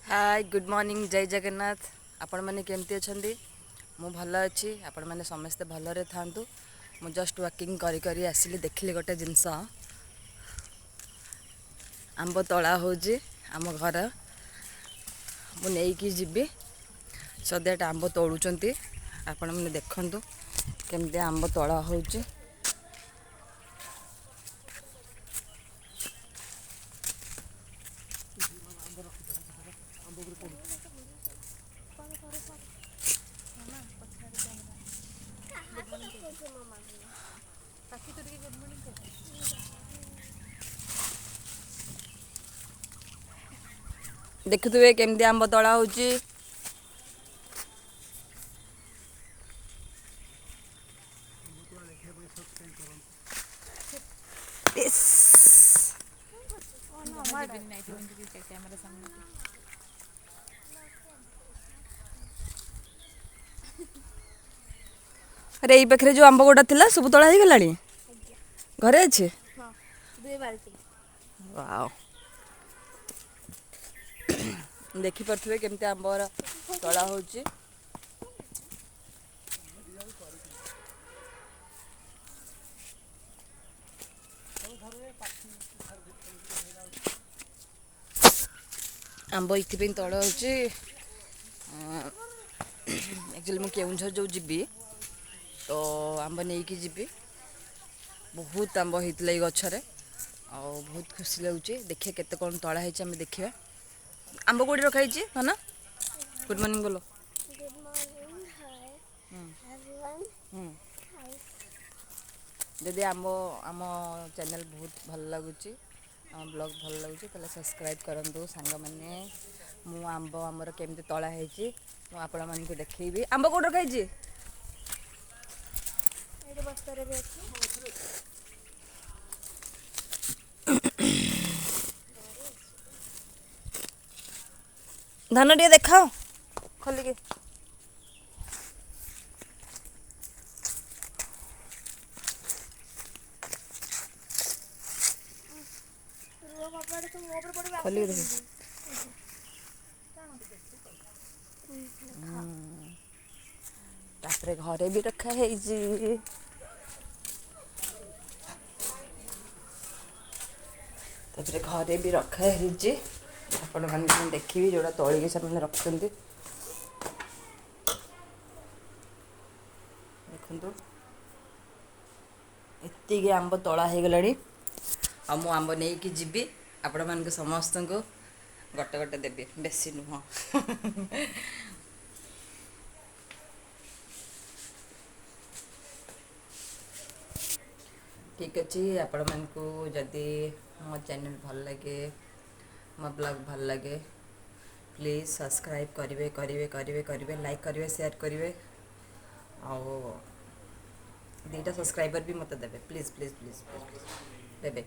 Hi good morning जय जगन्नाथ। आपण मैंने केमती अच्छा मु भल अच्छी आपण मैंने समस्ते भलरे थांतु। मु जस्ट वॉकिंग करी करी आसिली देखिली गोटे जिनस आंब तला होची आम घर मु नहीं जीवी सद्याट आंब तोड़ुचंती आपण मैंने देखंतु केमती आंब तला होची। देखुवे केमती आंब तला होची। अरे ये पाखे जो आंब गोटा थिला सब तला हो गलानी घरे अच्छे। वाओ देखी पारे केमती आंबर तला होची। आंब इथि तल होची एक्चुअली मुझे केउझर जो जीवी तो आंब नहीं कि जीवी बहुत आंब होता ये गचरे आ बहुत खुशी लगे देखिए केते कौन तला है आम देखा आंब कौटी रखाई है ना। गुड मॉर्निंग बोलो। जदि आम आम चैनल बहुत भल लगुच आम ब्लॉग भल लगुच तो सब्सक्राइब करूँ सांग मैंने मु आंब आमर केमती तला है आपण मानक देखी आंब कौट रखाई धान टे देखा खोलिके खोलिके देख तापरे घरे भी रखा है तापरे घरे भी रखा है आपण मैंने देखी जोड़ा तलिके से रखुंट देखु एति आंब तला हो गला आ मु आंब नहीं कि जीवी आपण मान समस्त को गोटे गोटे देवी बेसी नुह। ठीक अच्छे आपण मानक जदि मो चैनल भल लगे मो ब्लॉग भल लगे प्लीज़ सब्सक्राइब करेंगे करेंगे करेंगे करेंगे लाइक करेंगे शेयर करेंगे और 2टा सब्सक्राइबर भी मत देवे प्लीज़ प्लीज़ प्लीज़ प्लीज़ देवे।